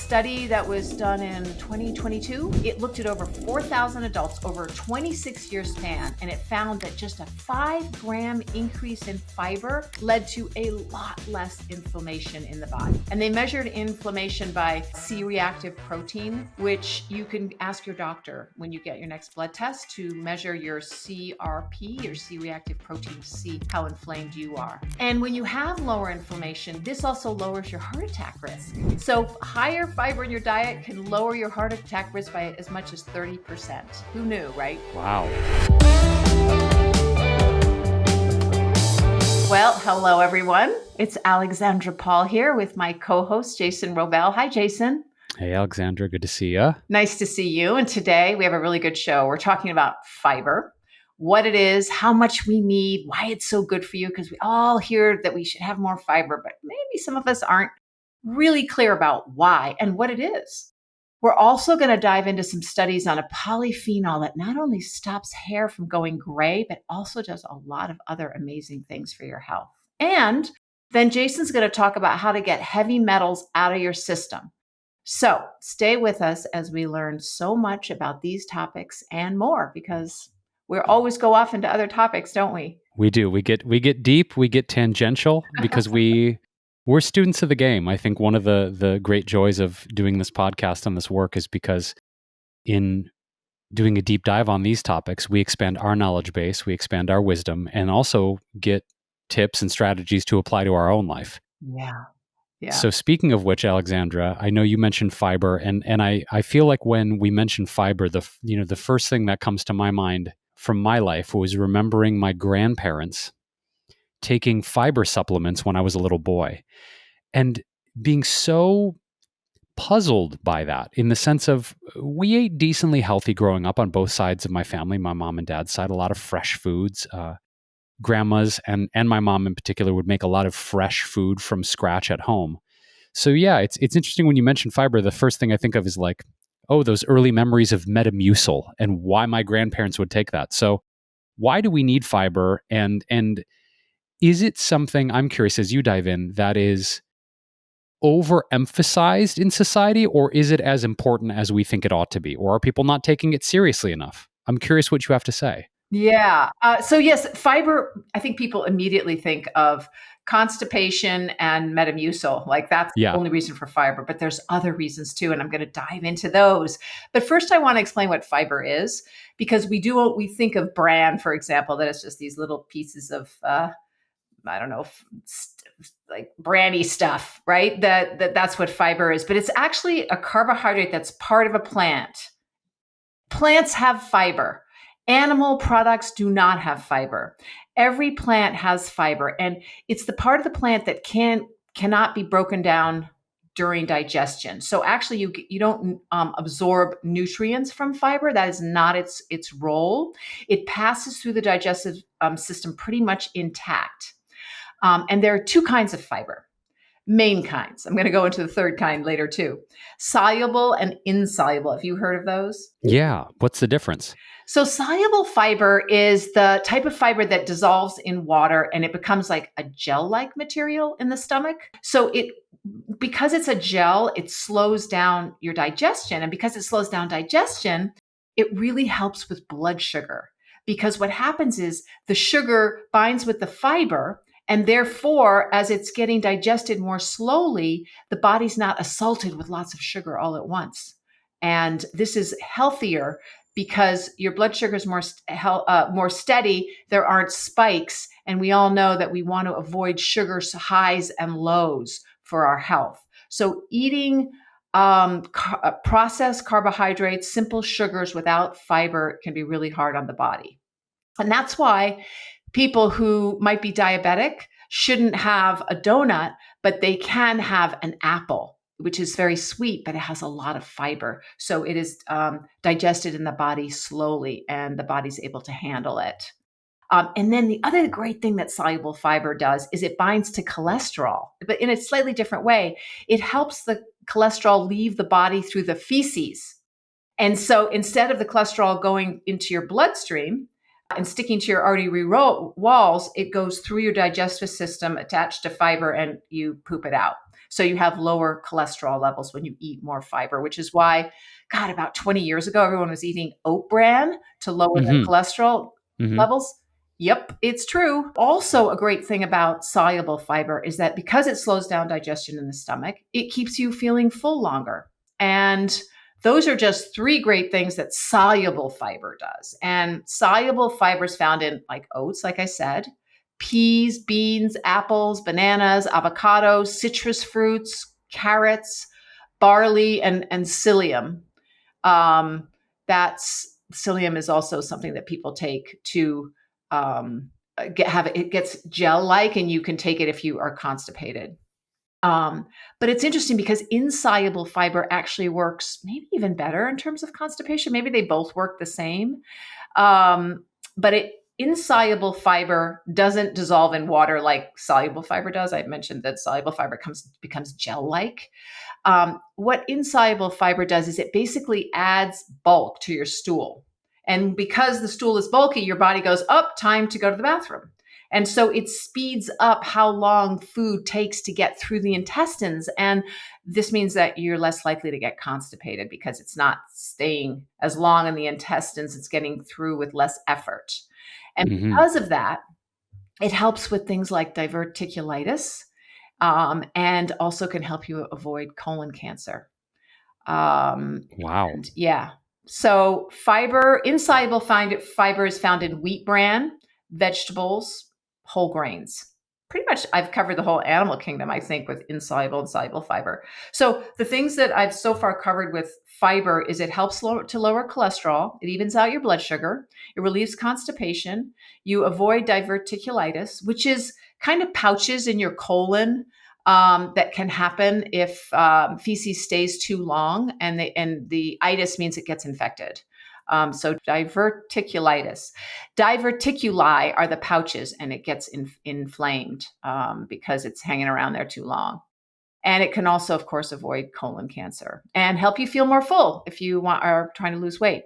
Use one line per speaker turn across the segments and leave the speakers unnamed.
study that was done in 2022. It looked at over 4,000 adults over a 26-year span, and it found that just a 5-gram increase in fiber led to a lot less inflammation in the body. And they measured inflammation by C-reactive protein, which you can ask your doctor when you get your next blood test to measure your CRP, your C-reactive protein, to see how inflamed you are. And when you have lower inflammation, this also lowers your heart attack risk. So higher fiber in your diet can lower your heart attack risk by as much as 30%. Who knew, right?
Wow.
Well, hello, everyone. It's Alexandra Paul here with my co-host, Jason Wrobel. Hi, Jason.
Hey, Alexandra. Good to see you.
Nice to see you. And today we have a really good show. We're talking about fiber, what it is, how much we need, why it's so good for you, because we all hear that we should have more fiber, but maybe some of us aren't really clear about why and what it is. We're also going to dive into some studies on a polyphenol that not only stops hair from going gray, but also does a lot of other amazing things for your health. And then Jason's going to talk about how to get heavy metals out of your system. So stay with us as we learn so much about these topics and more, because we always go off into other topics, don't we?
We do. We get deep, we get tangential because we're students of the game. I think one of the great joys of doing this podcast and this work is because in doing a deep dive on these topics, we expand our knowledge base, we expand our wisdom, and also get tips and strategies to apply to our own life.
Yeah.
So speaking of which, Alexandra, I know you mentioned fiber, and I feel like when we mention fiber, the first thing that comes to my mind from my life was remembering my grandparents taking fiber supplements when I was a little boy and being so puzzled by that, in the sense of we ate decently healthy growing up on both sides of my family, my mom and dad's side, a lot of fresh foods. Grandmas and my mom in particular would make a lot of fresh food from scratch at home. So yeah, it's interesting when you mention fiber. The first thing I think of is like, oh, those early memories of Metamucil and why my grandparents would take that. So why do we need fiber? And is it something, I'm curious as you dive in, that is overemphasized in society, or is it as important as we think it ought to be? Or are people not taking it seriously enough? I'm curious what you have to say.
Yeah. So yes, fiber, I think people immediately think of constipation and Metamucil. Like that's the only reason for fiber, but there's other reasons too. And I'm going to dive into those. But first I want to explain what fiber is, because we think of bran, for example, that it's just these little pieces of, like brandy stuff, right? That's what fiber is, but it's actually a carbohydrate that's part of a plant. Plants have fiber. Animal products do not have fiber. Every plant has fiber, and it's the part of the plant that cannot be broken down during digestion. So actually, you don't absorb nutrients from fiber. That is not its role. It passes through the digestive system pretty much intact. And there are two kinds of fiber. Main kinds. I'm going to go into the third kind later too. Soluble and insoluble. Have you heard of those?
Yeah. What's the difference?
So soluble fiber is the type of fiber that dissolves in water and it becomes like a gel-like material in the stomach. So because it's a gel, it slows down your digestion. And because it slows down digestion, it really helps with blood sugar. Because what happens is the sugar binds with the fiber, and therefore, as it's getting digested more slowly, the body's not assaulted with lots of sugar all at once. And this is healthier because your blood sugar is more steady. There aren't spikes. And we all know that we want to avoid sugar highs and lows for our health. So eating processed carbohydrates, simple sugars without fiber can be really hard on the body. And that's why people who might be diabetic shouldn't have a donut, but they can have an apple, which is very sweet, but it has a lot of fiber. So it is digested in the body slowly, and the body's able to handle it. And then the other great thing that soluble fiber does is it binds to cholesterol, but in a slightly different way. It helps the cholesterol leave the body through the feces. And so instead of the cholesterol going into your bloodstream and sticking to your artery walls, it goes through your digestive system attached to fiber and you poop it out. So you have lower cholesterol levels when you eat more fiber, which is why, God, about 20 years ago, everyone was eating oat bran to lower their
Hmm.
cholesterol
Hmm.
levels. Yep, it's true. Also, a great thing about soluble fiber is that because it slows down digestion in the stomach, it keeps you feeling full longer. And those are just three great things that soluble fiber does. And soluble fiber is found in like oats, like I said, peas, beans, apples, bananas, avocados, citrus fruits, carrots, barley, and psyllium. Um, that's psyllium is also something that people take to it gets gel like, and you can take it if you are constipated. But it's interesting because insoluble fiber actually works maybe even better in terms of constipation. Maybe they both work the same. But insoluble fiber doesn't dissolve in water like soluble fiber does. I mentioned that soluble fiber becomes gel-like. What insoluble fiber does is it basically adds bulk to your stool. And because the stool is bulky, your body goes, up, time to go to the bathroom. And so it speeds up how long food takes to get through the intestines. And this means that you're less likely to get constipated because it's not staying as long in the intestines. It's getting through with less effort. And
Hmm.
because of that, it helps with things like diverticulitis, and also can help you avoid colon cancer.
Wow.
And yeah. So insoluble fiber is found in wheat bran, vegetables, whole grains. Pretty much I've covered the whole animal kingdom, I think, with insoluble and soluble fiber. So the things that I've so far covered with fiber is it helps to lower cholesterol. It evens out your blood sugar. It relieves constipation. You avoid diverticulitis, which is kind of pouches in your colon that can happen if feces stays too long, and the itis means it gets infected. So diverticulitis. Diverticuli are the pouches, and it gets inflamed because it's hanging around there too long. And it can also, of course, avoid colon cancer and help you feel more full if you are trying to lose weight.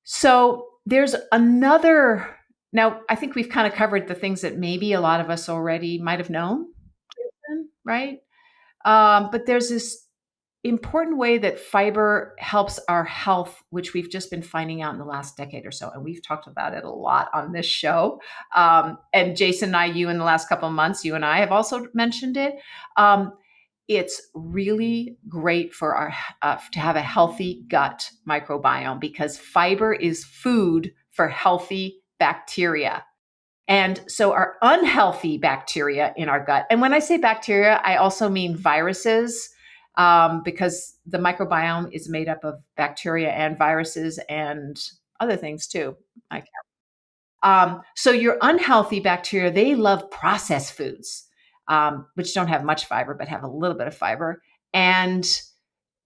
So there's another. Now, I think we've kind of covered the things that maybe a lot of us already might have known, right? But there's this important way that fiber helps our health, which we've just been finding out in the last decade or so. And we've talked about it a lot on this show. And Jason and I, you in the last couple of months, you and I have also mentioned it. It's really great for our to have a healthy gut microbiome because fiber is food for healthy bacteria. And so our unhealthy bacteria in our gut, and when I say bacteria, I also mean viruses, because the microbiome is made up of bacteria and viruses and other things too. So your unhealthy bacteria, they love processed foods, which don't have much fiber, but have a little bit of fiber. And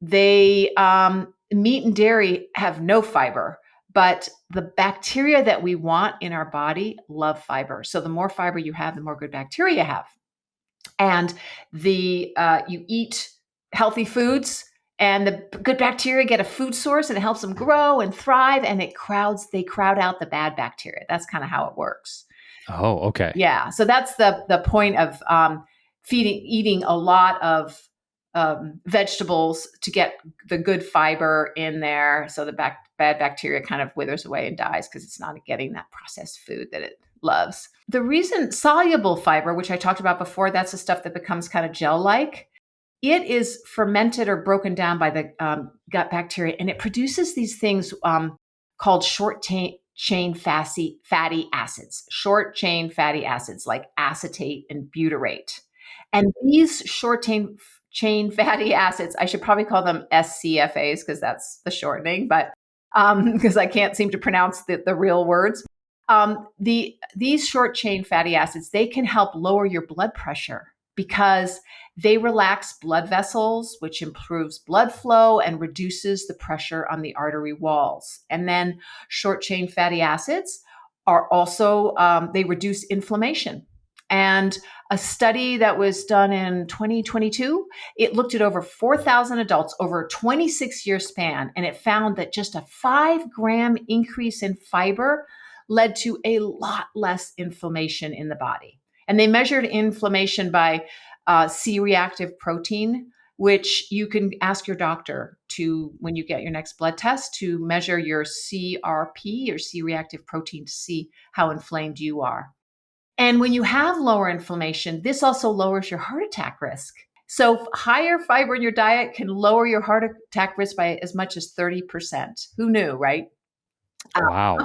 meat and dairy have no fiber, but the bacteria that we want in our body love fiber. So the more fiber you have, the more good bacteria you have. And you eat healthy foods, and the good bacteria get a food source, and it helps them grow and thrive, and they crowd out the bad bacteria. That's kind of how it works.
Oh, okay.
Yeah. So that's the point of eating a lot of vegetables to get the good fiber in there, so the bad bacteria kind of withers away and dies because it's not getting that processed food that it loves. The reason soluble fiber, which I talked about before, that's the stuff that becomes kind of gel-like. It is fermented or broken down by the gut bacteria, and it produces these things called short chain fatty acids, short chain fatty acids like acetate and butyrate. And these short chain fatty acids, I should probably call them SCFAs because that's the shortening, but because I can't seem to pronounce the real words. These short chain fatty acids, they can help lower your blood pressure because they relax blood vessels, which improves blood flow and reduces the pressure on the artery walls. And then short chain fatty acids are also, they reduce inflammation. And a study that was done in 2022, it looked at over 4,000 adults over a 26-year span, and it found that just a 5-gram increase in fiber led to a lot less inflammation in the body. And they measured inflammation by C-reactive protein, which you can ask your doctor to, when you get your next blood test, to measure your CRP or C-reactive protein to see how inflamed you are. And when you have lower inflammation, this also lowers your heart attack risk. So higher fiber in your diet can lower your heart attack risk by as much as 30%. Who knew, right?
Wow.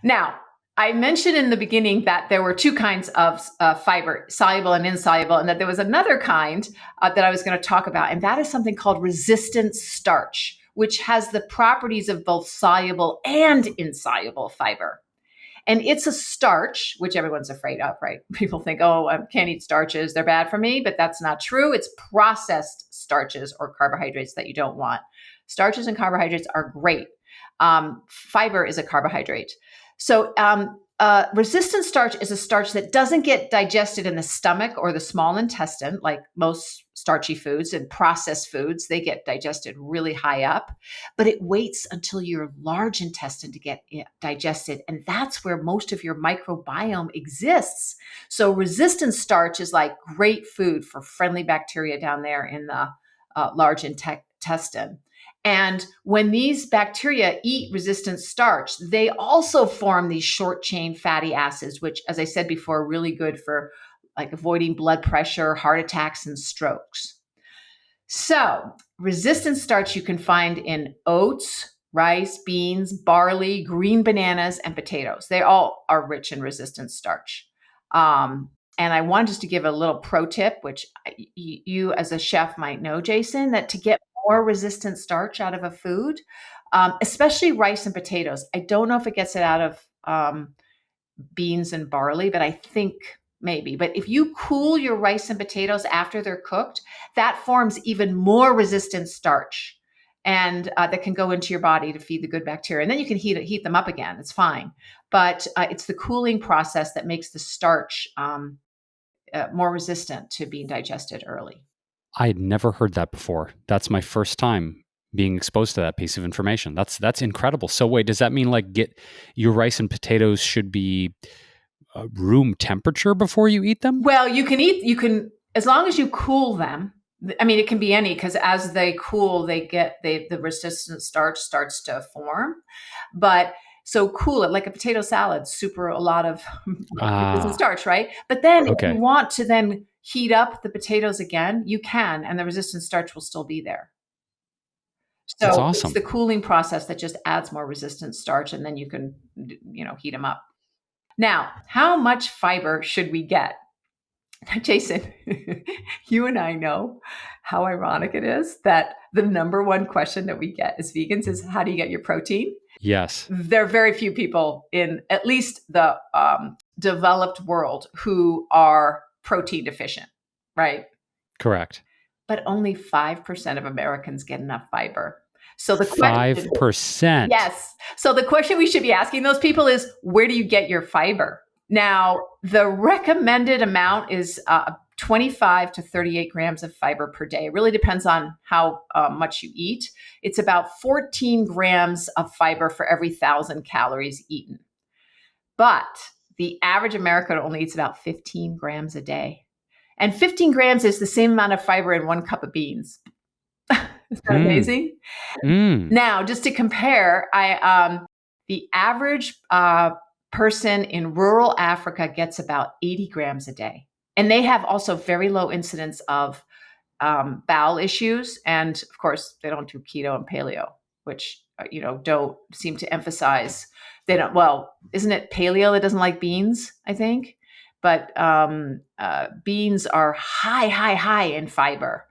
Now, I mentioned in the beginning that there were two kinds of fiber, soluble and insoluble, and that there was another kind that I was going to talk about, and that is something called resistant starch, which has the properties of both soluble and insoluble fiber. And it's a starch, which everyone's afraid of, right? People think, oh, I can't eat starches, they're bad for me, but that's not true. It's processed starches or carbohydrates that you don't want. Starches and carbohydrates are great. Fiber is a carbohydrate. So resistant starch is a starch that doesn't get digested in the stomach or the small intestine, like most starchy foods and processed foods. They get digested really high up, but it waits until your large intestine to get digested. And that's where most of your microbiome exists. So resistant starch is like great food for friendly bacteria down there in the large intestine. And when these bacteria eat resistant starch, they also form these short chain fatty acids, which, as I said before, are really good for like avoiding blood pressure, heart attacks, and strokes. So resistant starch you can find in oats, rice, beans, barley, green bananas, and potatoes. They all are rich in resistant starch. And I wanted just to give a little pro tip, which you as a chef might know, Jason, that to get more resistant starch out of a food, especially rice and potatoes. I don't know if it gets it out of beans and barley, but I think maybe. But if you cool your rice and potatoes after they're cooked, that forms even more resistant starch, and that can go into your body to feed the good bacteria. And then you can heat them up again. It's fine. But it's the cooling process that makes the starch more resistant to being digested early.
I had never heard that before. That's my first time being exposed to that piece of information. That's incredible. So wait, does that mean like get your rice and potatoes should be room temperature before you eat them?
Well, you can, as long as you cool them. I mean, it can be any, because as they cool, the resistant starch starts to form. But so cool it like a potato salad, a lot of resistant starch, right? But then if you want to then heat up the potatoes again, you can, and the resistant starch will still be there. So
that's awesome.
It's the cooling process that just adds more resistant starch, and then you can, heat them up. Now, how much fiber should we get? Jason, you and I know how ironic it is that the number one question that we get as vegans is, how do you get your protein?
Yes.
There are very few people in at least the developed world who are protein deficient, right?
Correct.
But only 5% of Americans get enough fiber. So the
5%.
Yes. So the question we should be asking those people is, where do you get your fiber? Now, the recommended amount is 25 to 38 grams of fiber per day. It really depends on how much you eat. It's about 14 grams of fiber for every 1,000 calories eaten. But the average American only eats about 15 grams a day. And 15 grams is the same amount of fiber in 1 cup of beans. Isn't that amazing? Now, just to compare, the average person in rural Africa gets about 80 grams a day. And they have also very low incidence of bowel issues. And of course, they don't do keto and paleo, which, don't seem to emphasize. They don't, well, isn't it paleo that doesn't like beans, I think? But beans are high in fiber.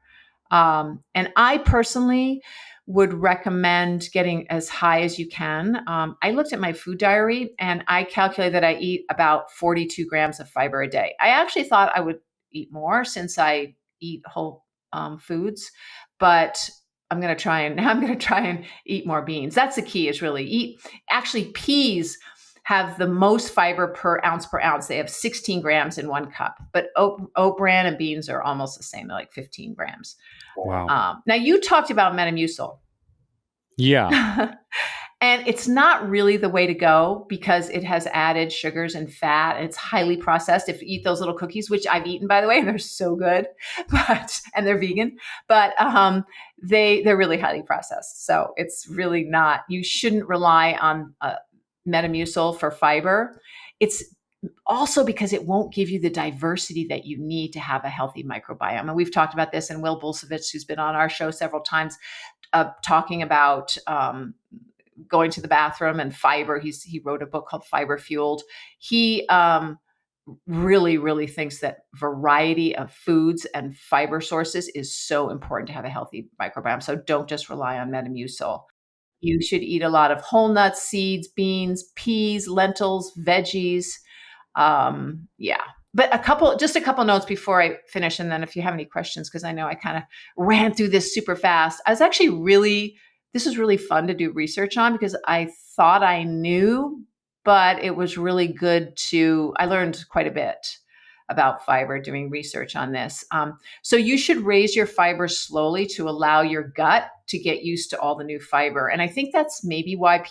And I personally would recommend getting as high as you can. I looked at my food diary and I calculated that I eat about 42 grams of fiber a day. I actually thought I would eat more since I eat whole foods, but I'm going to try and eat more beans. That's the key, is really actually peas have the most fiber per ounce. They have 16 grams in 1 cup, but oat bran and beans are almost the same. They're like 15 grams.
Wow.
Now you talked about Metamucil.
Yeah.
And it's not really the way to go because it has added sugars and fat. And it's highly processed. If you eat those little cookies, which I've eaten, by the way, and they're so good, and they're vegan, but they're really highly processed. So it's really not, you shouldn't rely on Metamucil for fiber. It's also because it won't give you the diversity that you need to have a healthy microbiome. And we've talked about this, and Will Bulcevich, who's been on our show several times, talking about going to the bathroom and fiber. He wrote a book called Fiber Fueled. He really, really thinks that variety of foods and fiber sources is so important to have a healthy microbiome. So don't just rely on Metamucil. You should eat a lot of whole nuts, seeds, beans, peas, lentils, veggies. Yeah. But just a couple notes before I finish. And then if you have any questions, because I know I kind of ran through this super fast. This was really fun to do research on because I thought I knew, but it was really good I learned quite a bit about fiber doing research on this. So you should raise your fiber slowly to allow your gut to get used to all the new fiber. And I think that's maybe why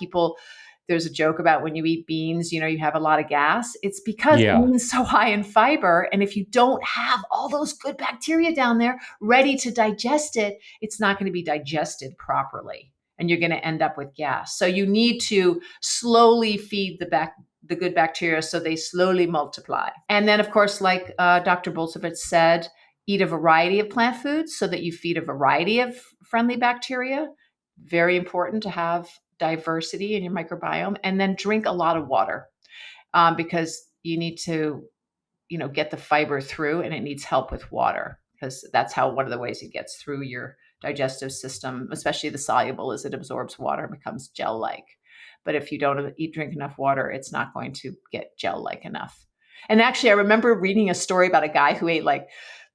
there's a joke about when you eat beans, you have a lot of gas. It's because it's so high in fiber. And if you don't have all those good bacteria down there ready to digest it, it's not going to be digested properly. And you're going to end up with gas. So you need to slowly feed the good bacteria so they slowly multiply. And then, of course, like Dr. Bulcevich said, eat a variety of plant foods so that you feed a variety of friendly bacteria. Very important to have diversity in your microbiome. And then drink a lot of water because you need to, get the fiber through, and it needs help with water because that's one of the ways it gets through your digestive system, especially the soluble, is it absorbs water and becomes gel-like. But if you don't drink enough water, it's not going to get gel-like enough. And actually, I remember reading a story about a guy who ate like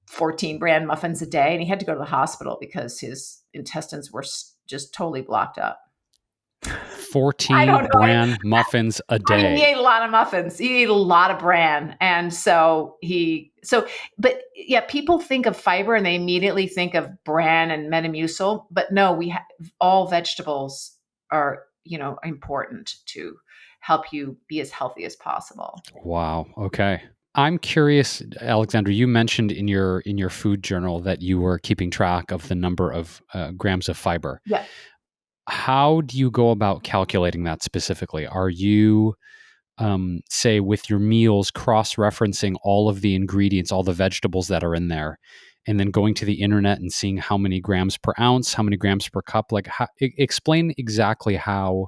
14 bran muffins a day, and he had to go to the hospital because his intestines were just totally blocked up.
14 bran muffins a day.
He ate a lot of muffins. He ate a lot of bran. And but yeah, people think of fiber and they immediately think of bran and Metamucil, but no, all vegetables are, important to help you be as healthy as possible.
Wow. Okay. I'm curious, Alexandra, you mentioned in your food journal that you were keeping track of the number of grams of fiber.
Yeah.
How do you go about calculating that specifically? Are you, say, with your meals, cross-referencing all of the ingredients, all the vegetables that are in there, and then going to the internet and seeing how many grams per ounce, how many grams per cup? Explain exactly how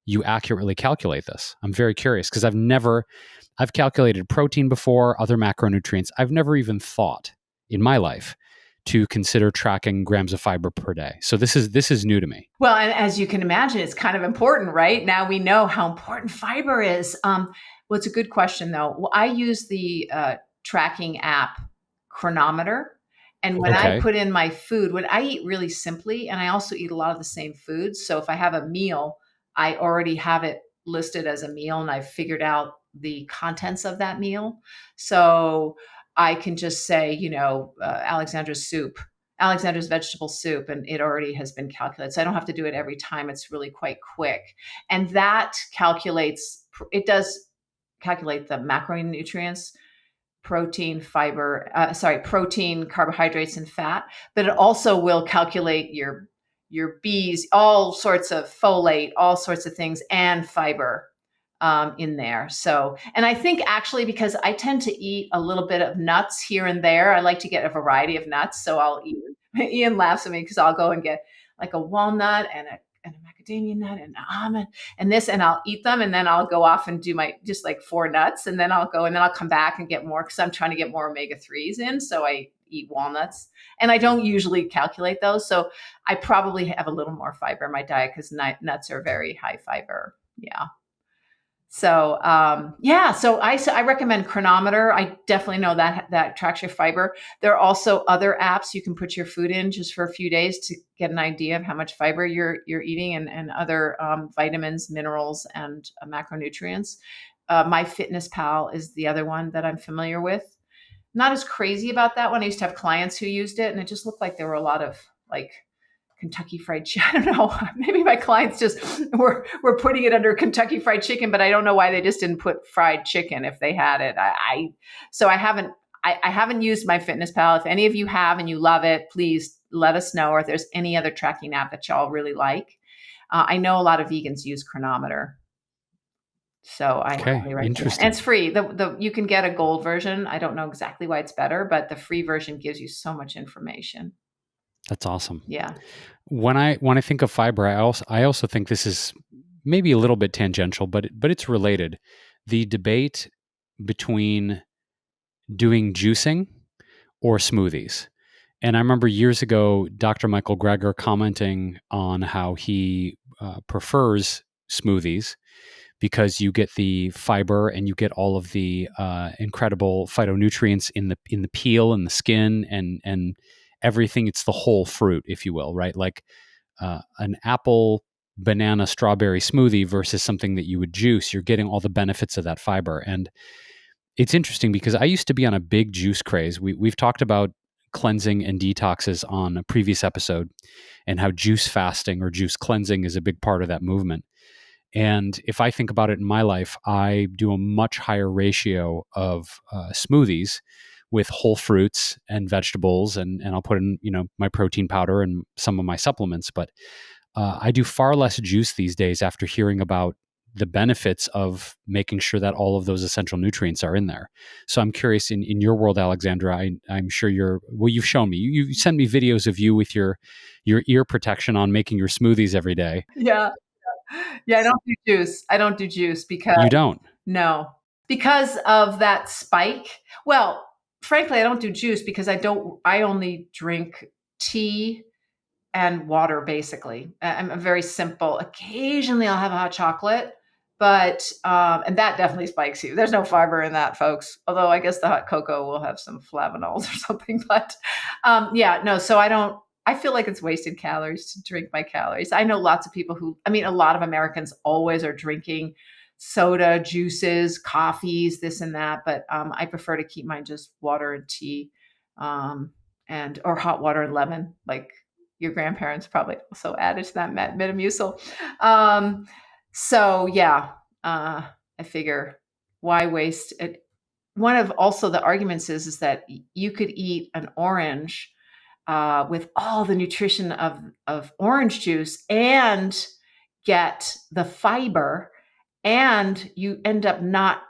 you accurately calculate this. I'm very curious because I've calculated protein before, other macronutrients. I've never even thought in my life to consider tracking grams of fiber per day. So this is new to me.
Well, and as you can imagine, it's kind of important, right? Now we know how important fiber is. Well, it's a good question though. Well, I use the tracking app Chronometer. And when I put in my food, when I eat really simply, and I also eat a lot of the same foods. So if I have a meal, I already have it listed as a meal and I've figured out the contents of that meal. So I can just say, Alexandra's vegetable soup, and it already has been calculated. So I don't have to do it every time. It's really quite quick. And that does calculate the macronutrients, protein, carbohydrates, and fat, but it also will calculate your B's, all sorts of folate, all sorts of things, and fiber in there. So, and I think actually because I tend to eat a little bit of nuts here and there, I like to get a variety of nuts. So I'll eat, Ian laughs at me because I'll go and get like a walnut and a macadamia nut and an almond and I'll eat them. And then I'll go off and do just like 4 nuts. And then I'll come back and get more because I'm trying to get more omega-3s in. So I eat walnuts, and I don't usually calculate those. So I probably have a little more fiber in my diet because nuts are very high fiber. Yeah. So, so I recommend Chronometer. I definitely know that tracks your fiber. There are also other apps you can put your food in just for a few days to get an idea of how much fiber you're eating and other vitamins, minerals, and macronutrients. MyFitnessPal is the other one that I'm familiar with. Not as crazy about that one. I used to have clients who used it, and it just looked like there were a lot of Kentucky Fried Chicken. I don't know. Maybe my clients just were putting it under Kentucky Fried Chicken, but I don't know why they just didn't put fried chicken if they had it. So I haven't used MyFitnessPal. If any of you have and you love it, please let us know. Or if there's any other tracking app that y'all really like. I know a lot of vegans use Chronometer. So I highly recommend it. And it's free. You can get a gold version. I don't know exactly why it's better, but the free version gives you so much information.
That's awesome.
Yeah.
When I think of fiber, I also think this is maybe a little bit tangential, but it's related. The debate between doing juicing or smoothies. And I remember years ago, Dr. Michael Greger commenting on how he prefers smoothies because you get the fiber and you get all of the incredible phytonutrients in the peel and the skin and everything. It's the whole fruit, if you will, right? Like an apple, banana, strawberry smoothie versus something that you would juice. You're getting all the benefits of that fiber. And it's interesting because I used to be on a big juice craze. We've talked about cleansing and detoxes on a previous episode and how juice fasting or juice cleansing is a big part of that movement. And if I think about it in my life, I do a much higher ratio of smoothies with whole fruits and vegetables, and I'll put in my protein powder and some of my supplements. But I do far less juice these days after hearing about the benefits of making sure that all of those essential nutrients are in there. So I'm curious, in your world, Alexandra, I'm sure you've shown me, you send me videos of you with your ear protection on making your smoothies every day.
Yeah. Yeah, I don't do juice because
you don't.
No, because of that spike. Well, frankly, I don't do juice because I only drink tea and water, basically. I'm very simple. Occasionally I'll have a hot chocolate, but and that definitely spikes you. There's no fiber in that, folks. Although I guess the hot cocoa will have some flavonols or something. But so I feel like it's wasted calories to drink my calories. I know lots of people a lot of Americans always are drinking soda, juices, coffees, this and that. But I prefer to keep mine just water and tea or hot water and lemon, like your grandparents probably also added to that Metamucil. I figure why waste it? One of also the arguments is that you could eat an orange with all the nutrition of orange juice and get the fiber, and you end up not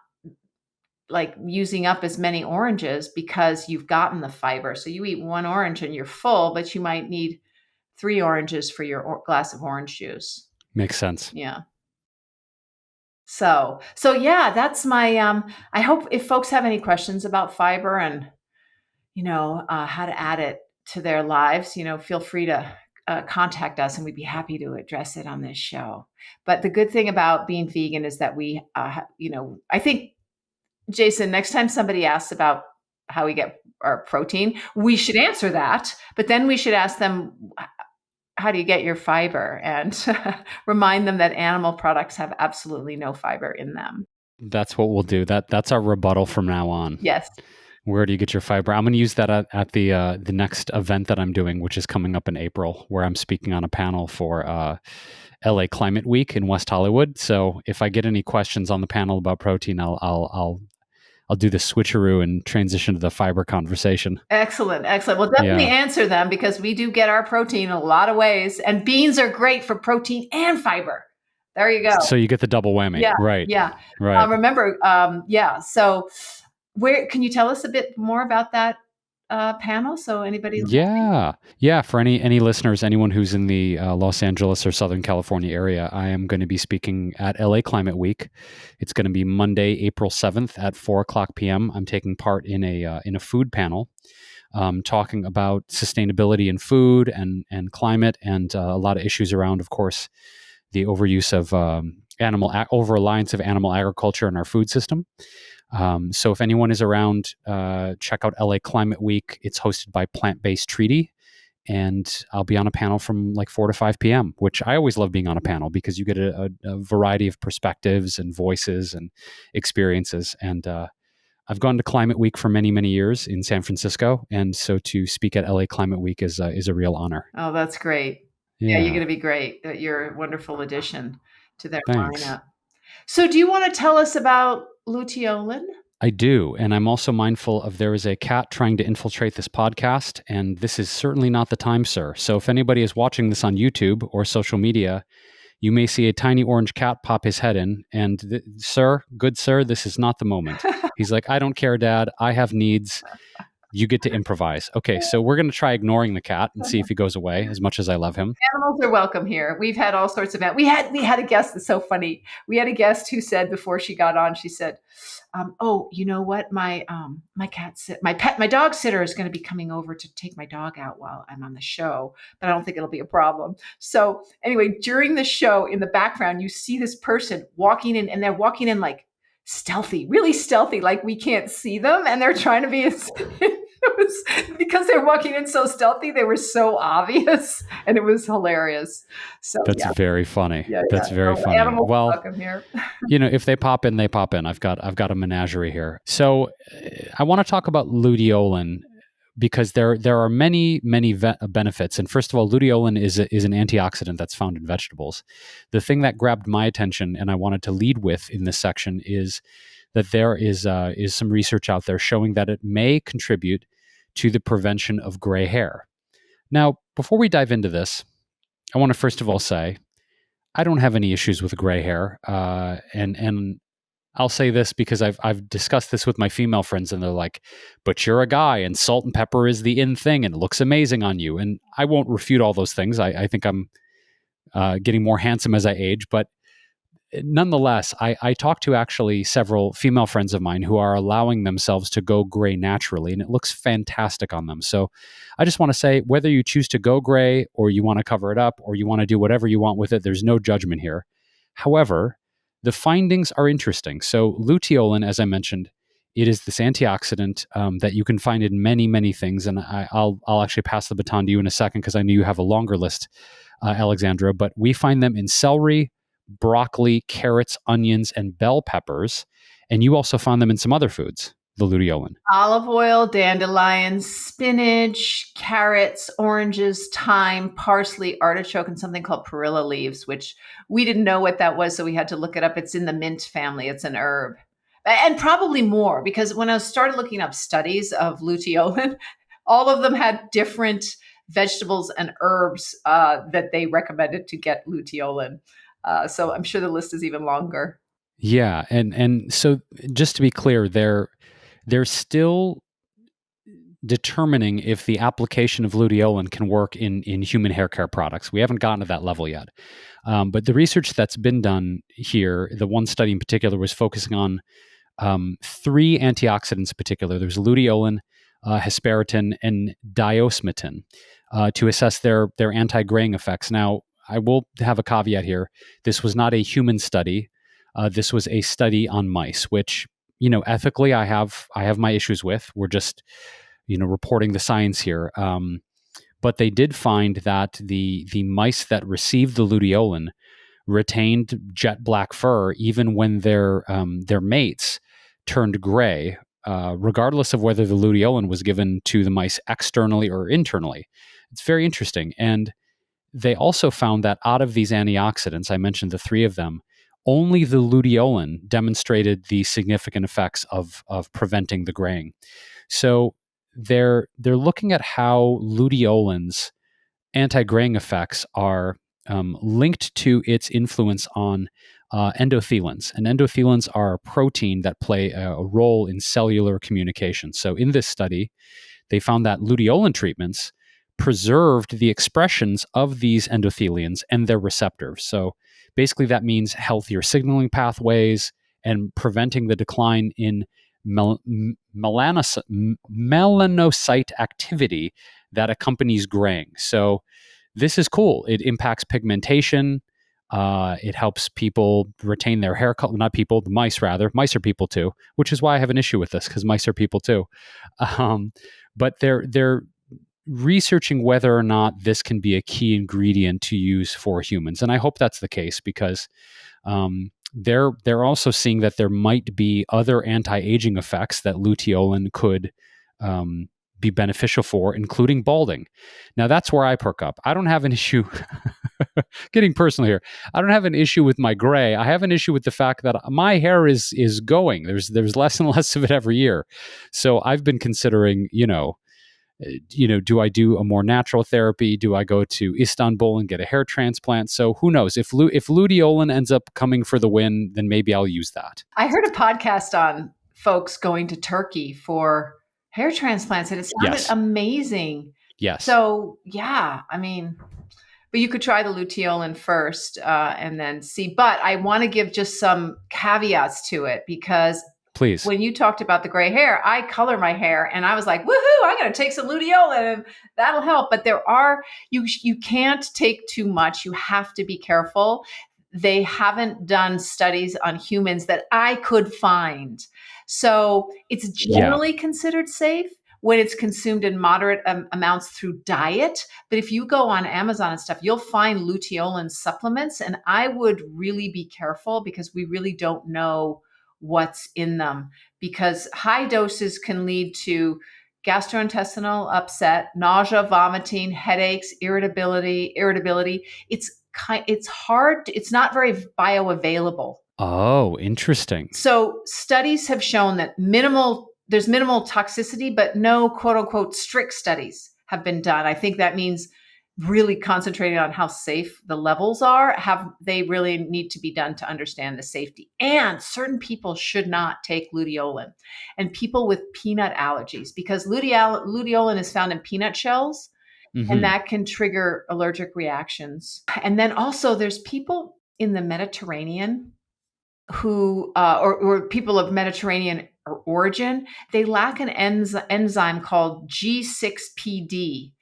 like using up as many oranges because you've gotten the fiber. So you eat one orange and you're full, but you might need 3 oranges for your glass of orange juice.
Makes sense.
Yeah. So yeah, that's my, I hope if folks have any questions about fiber and, how to add it to their lives, feel free to contact us and we'd be happy to address it on this show. But the good thing about being vegan is that we, I think, Jason, next time somebody asks about how we get our protein, we should answer that, but then we should ask them, how do you get your fiber? And remind them that animal products have absolutely no fiber in them.
That's what we'll do. That's our rebuttal from now on.
Yes.
Where do you get your fiber? I'm going to use that at the next event that I'm doing, which is coming up in April, where I'm speaking on a panel for LA Climate Week in West Hollywood. So if I get any questions on the panel about protein, I'll do the switcheroo and transition to the fiber conversation.
Excellent. Well, definitely answer them because we do get our protein in a lot of ways, and beans are great for protein and fiber. There you go.
So you get the double whammy.
Yeah.
Right.
Yeah.
Right.
Remember. So where can you tell us a bit more about that panel? So anybody?
Yeah. For any listeners, anyone who's in the Los Angeles or Southern California area, I am going to be speaking at LA Climate Week. It's going to be Monday, April 7th at 4:00 p.m. I'm taking part in a food panel, talking about sustainability in food and climate and a lot of issues around, of course, the overuse of over-reliance of animal agriculture in our food system. So if anyone is around, check out LA Climate Week. It's hosted by Plant-Based Treaty, and I'll be on a panel from like 4 to 5 p.m., which I always love being on a panel because you get a variety of perspectives and voices and experiences. And I've gone to Climate Week for many, many years in San Francisco, and so to speak at LA Climate Week is a real honor.
Oh, that's great. Yeah, you're
Yeah.
going to be great. You're a wonderful addition to their
Thanks.
lineup. So, do you want to tell us about luteolin?
I do. And I'm also mindful of there is a cat trying to infiltrate this podcast, and this is certainly not the time, sir. So if anybody is watching this on YouTube or social media, you may see a tiny orange cat pop his head in. And, sir, good sir, this is not the moment. He's like, I don't care, Dad. I have needs. You get to improvise. Okay, so we're going to try ignoring the cat and see if he goes away, as much as I love him.
Animals are welcome here. We've had all sorts of we had a guest that's so funny. We had a guest who said before she got on, she said, "Oh, you know what? My dog sitter is going to be coming over to take my dog out while I'm on the show, but I don't think it'll be a problem." So anyway, during the show, in the background, you see this person walking in, and they're walking in like stealthy, really stealthy, like we can't see them, and they're trying to be as it was because they're walking in so stealthy, they were so obvious, and it was hilarious. So
That's very funny.
yeah.
That's very funny.
Animals
Well,
welcome here.
if they pop in, they pop in. I've got a menagerie here. So I want to talk about luteolin because there are many benefits. And first of all, luteolin is an antioxidant that's found in vegetables. The thing that grabbed my attention and I wanted to lead with in this section is that there is some research out there showing that it may contribute to the prevention of gray hair. Now, before we dive into this, I want to first of all say I don't have any issues with gray hair, and I'll say this because I've discussed this with my female friends, and they're like, "But you're a guy, and salt and pepper is the in thing, and it looks amazing on you." And I won't refute all those things. I think I'm getting more handsome as I age, but nonetheless, I talked to actually several female friends of mine who are allowing themselves to go gray naturally, and it looks fantastic on them. So I just want to say, whether you choose to go gray or you want to cover it up or you want to do whatever you want with it, there's no judgment here. However, the findings are interesting. So luteolin, as I mentioned, it is this antioxidant that you can find in many things, and I'll actually pass the baton to you in a second because I know you have a longer list, Alexandra. But we find them in celery, broccoli, carrots, onions, and bell peppers. And you also found them in some other foods, the luteolin.
Olive oil, dandelions, spinach, carrots, oranges, thyme, parsley, artichoke, and something called perilla leaves, which we didn't know what that was, so we had to look it up. It's in the mint family. It's an herb. And probably more, because when I started looking up studies of luteolin, all of them had different vegetables and herbs that they recommended to get luteolin. So I'm sure the list is even longer.
Yeah, and so just to be clear, they're still determining if the application of luteolin can work in human hair care products. We haven't gotten to that level yet. But the research that's been done here, the one study in particular, was focusing on 3 antioxidants in particular. There's luteolin, hesperethrin, and diosmitin to assess their anti-graying effects. Now, I will have a caveat here. This was not a human study. This was a study on mice, which, ethically I have my issues with. We're just, reporting the science here. But they did find that the mice that received the luteolin retained jet black fur even when their mates turned gray, regardless of whether the luteolin was given to the mice externally or internally. It's very interesting. And they also found that out of these antioxidants, I mentioned the 3 of them, only the luteolin demonstrated the significant effects of preventing the graying. So they're looking at how luteolin's anti-graying effects are linked to its influence on endothelins. And endothelins are a protein that play a role in cellular communication. So in this study, they found that luteolin treatments preserved the expressions of these endothelians and their receptors. So basically that means healthier signaling pathways and preventing the decline in melanocyte activity that accompanies graying. So this is cool. It impacts pigmentation. It helps people retain their hair color. Not people, the mice rather. Mice are people too, which is why I have an issue with this, because mice are people too. But they're researching whether or not this can be a key ingredient to use for humans, and I hope that's the case because they're also seeing that there might be other anti-aging effects that luteolin could be beneficial for, including balding. Now, that's where I perk up. I don't have an issue, getting personal here. I don't have an issue with my gray. I have an issue with the fact that my hair is going. There's less and less of it every year. So I've been considering, do I do a more natural therapy? Do I go to Istanbul and get a hair transplant? So who knows? If luteolin ends up coming for the win, then maybe I'll use that.
I heard a podcast on folks going to Turkey for hair transplants, and it sounded amazing.
Yes.
So yeah, I mean, but you could try the luteolin first and then see. But I want to give just some caveats to it, because
please,
when you talked about the gray hair, I color my hair and I was like, woohoo, I'm going to take some luteolin and that'll help. But you can't take too much. You have to be careful. They haven't done studies on humans that I could find. So it's generally considered safe when it's consumed in moderate amounts through diet. But if you go on Amazon and stuff, you'll find luteolin supplements. And I would really be careful, because we really don't know what's in them, because high doses can lead to gastrointestinal upset, nausea, vomiting, headaches, irritability. It's hard. It's not very bioavailable.
Oh, interesting.
So studies have shown that there's minimal toxicity, but no quote unquote strict studies have been done. I think that means really concentrating on how safe the levels are. They really need to be done to understand the safety. And certain people should not take luteolin, and people with peanut allergies, because luteolin is found in peanut shells. Mm-hmm. And that can trigger allergic reactions. And then also there's people in the Mediterranean who, or people of Mediterranean origin, they lack an enzyme called G6PD.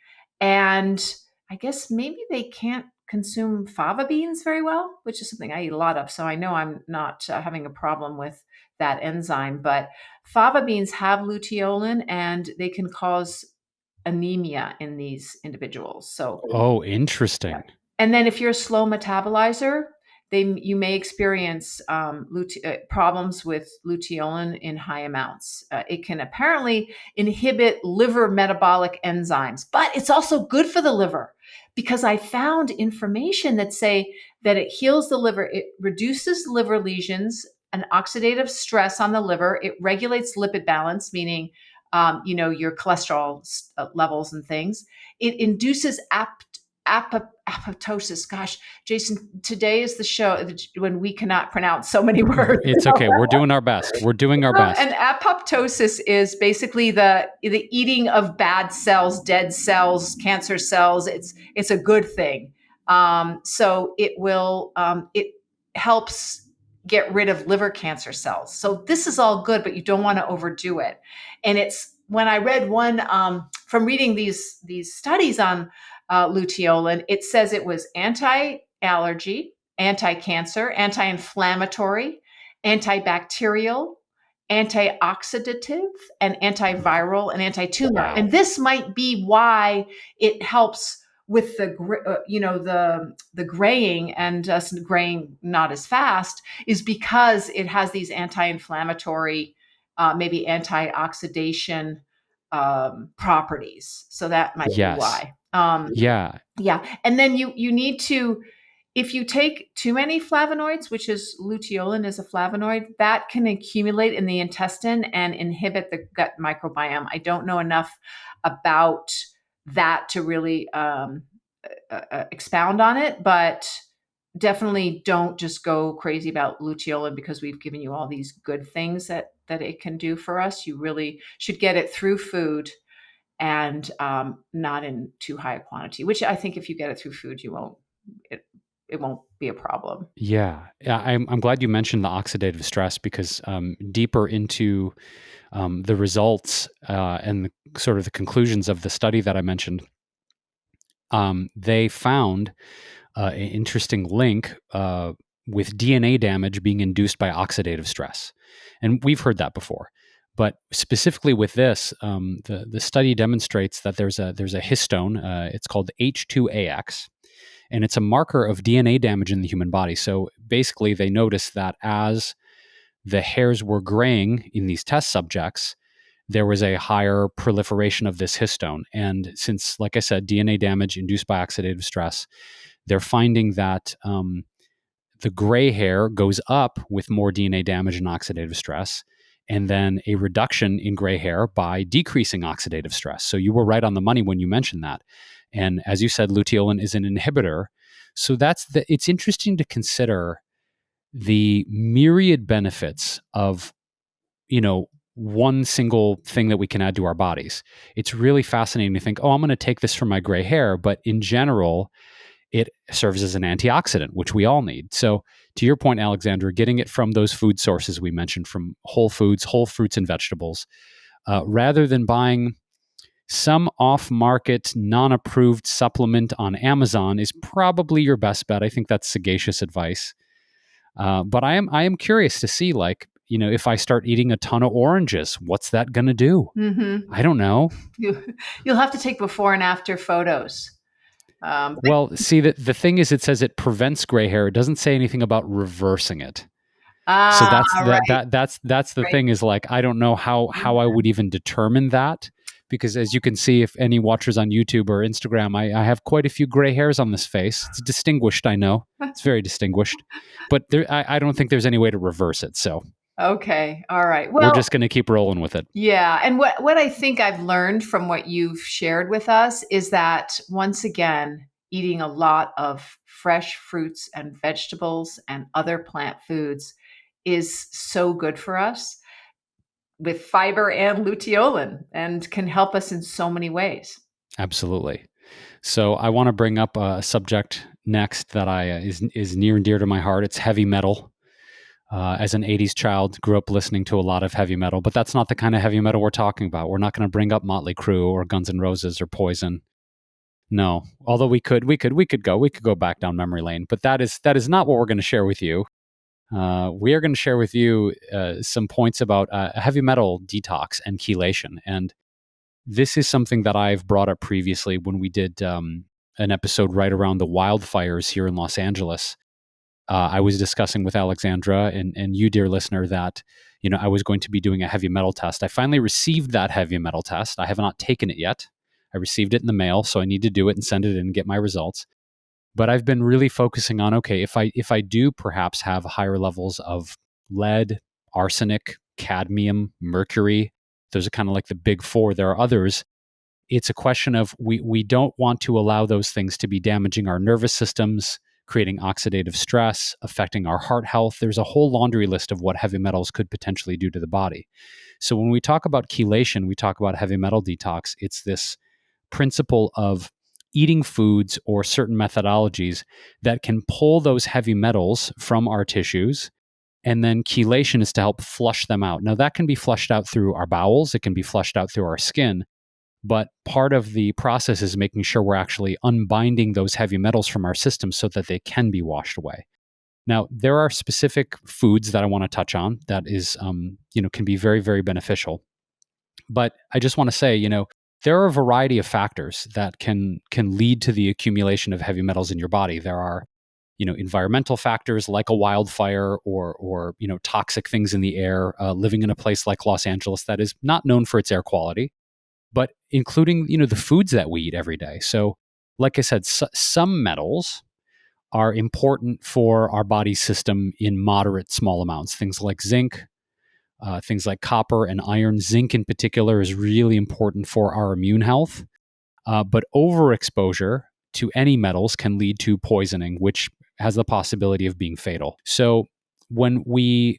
And I guess maybe they can't consume fava beans very well, which is something I eat a lot of. So I know I'm not having a problem with that enzyme. But fava beans have luteolin, and they can cause anemia in these individuals. So,
oh, interesting.
Yeah. And then if you're a slow metabolizer, you may experience problems with luteolin in high amounts. It can apparently inhibit liver metabolic enzymes, but it's also good for the liver, because I found information that say that it heals the liver. It reduces liver lesions and oxidative stress on the liver. It regulates lipid balance, meaning your cholesterol levels and things. It induces apoptosis. Gosh, Jason, today is the show when we cannot pronounce so many words.
It's okay. We're doing our best. We're doing our best.
And apoptosis is basically the eating of bad cells, dead cells, cancer cells. It's a good thing. So it will it helps get rid of liver cancer cells. So this is all good, but you don't want to overdo it. And it's when I read one from reading these studies on luteolin, it says it was anti-allergy, anti-cancer, anti-inflammatory, antibacterial, antioxidative, and antiviral, and anti-tumor. Wow. And this might be why it helps with the graying and us graying not as fast, is because it has these anti-inflammatory, maybe antioxidation properties. So that might be why. Yeah. And then you need to, if you take too many flavonoids, which is luteolin is a flavonoid, that can accumulate in the intestine and inhibit the gut microbiome. I don't know enough about that to really expound on it, but definitely don't just go crazy about luteolin because we've given you all these good things that it can do for us. You really should get it through food and not in too high a quantity, which I think if you get it through food, it won't be a problem.
Yeah. I'm glad you mentioned the oxidative stress, because deeper into the results and the, sort of the conclusions of the study that I mentioned, they found an interesting link with DNA damage being induced by oxidative stress. And we've heard that before. But specifically with this, the study demonstrates that there's a histone. It's called H2AX, and it's a marker of DNA damage in the human body. So basically, they noticed that as the hairs were graying in these test subjects, there was a higher proliferation of this histone. And since, like I said, DNA damage induced by oxidative stress, they're finding that the gray hair goes up with more DNA damage and oxidative stress, and then a reduction in gray hair by decreasing oxidative stress. So you were right on the money when you mentioned that. And as you said, luteolin is an inhibitor. So it's interesting to consider the myriad benefits of, one single thing that we can add to our bodies. It's really fascinating to think, oh, I'm going to take this for my gray hair, but in general, it serves as an antioxidant, which we all need. So to your point, Alexandra, getting it from those food sources we mentioned, from whole foods, whole fruits and vegetables, rather than buying some off-market, non-approved supplement on Amazon, is probably your best bet. I think that's sagacious advice. But I am curious to see, if I start eating a ton of oranges, what's that going to do?
Mm-hmm.
I don't know.
You'll have to take before and after photos.
Well, see, the thing is, it says it prevents gray hair. It doesn't say anything about reversing it. So that's the thing is, I don't know how I would even determine that, because as you can see, if any watchers on YouTube or Instagram, I have quite a few gray hairs on this face. It's distinguished, I know. It's very distinguished. But I don't think there's any way to reverse it. So
okay. All right. Well,
we're just going to keep rolling with it.
Yeah. And what I think I've learned from what you've shared with us is that, once again, eating a lot of fresh fruits and vegetables and other plant foods is so good for us, with fiber and luteolin, and can help us in so many ways.
Absolutely. So I want to bring up a subject next that is near and dear to my heart. It's heavy metal. As an 80s child, grew up listening to a lot of heavy metal, but that's not the kind of heavy metal we're talking about. We're not going to bring up Motley Crue or Guns N' Roses or Poison. No, although we could go back down memory lane, but that is not what we're going to share with you. We are going to share with you some points about heavy metal detox and chelation. And this is something that I've brought up previously when we did an episode right around the wildfires here in Los Angeles. I was discussing with Alexandra and you, dear listener, that I was going to be doing a heavy metal test. I finally received that heavy metal test. I have not taken it yet. I received it in the mail, so I need to do it and send it in and get my results. But I've been really focusing on, okay, if I do perhaps have higher levels of lead, arsenic, cadmium, mercury, those are kind of like the big four. There are others. It's a question of we don't want to allow those things to be damaging our nervous systems, creating oxidative stress, affecting our heart health. There's a whole laundry list of what heavy metals could potentially do to the body. So when we talk about chelation, we talk about heavy metal detox. It's this principle of eating foods or certain methodologies that can pull those heavy metals from our tissues. And then chelation is to help flush them out. Now, that can be flushed out through our bowels. It can be flushed out through our skin. But part of the process is making sure we're actually unbinding those heavy metals from our system so that they can be washed away. Now, there are specific foods that I want to touch on that is, can be very, very beneficial. But I just want to say, there are a variety of factors that can lead to the accumulation of heavy metals in your body. There are, environmental factors like a wildfire or toxic things in the air, living in a place like Los Angeles that is not known for its air quality, but including, the foods that we eat every day. So, like I said, some metals are important for our body system in moderate small amounts. Things like zinc, things like copper and iron. Zinc in particular is really important for our immune health. But overexposure to any metals can lead to poisoning, which has the possibility of being fatal. So when we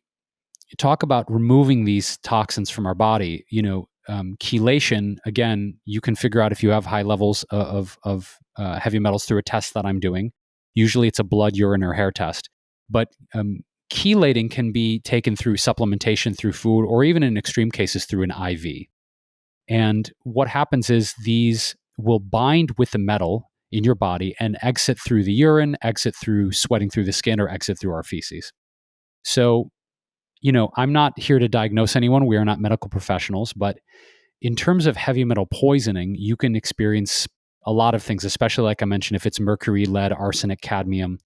talk about removing these toxins from our body, chelation, again, you can figure out if you have high levels of heavy metals through a test that I'm doing. Usually it's a blood, urine, or hair test. But chelating can be taken through supplementation, through food, or even in extreme cases through an IV. And what happens is these will bind with the metal in your body and exit through the urine, exit through sweating through the skin, or exit through our feces. So, I'm not here to diagnose anyone. We are not medical professionals. But in terms of heavy metal poisoning, you can experience a lot of things, especially like I mentioned, if it's mercury, lead, arsenic, cadmium,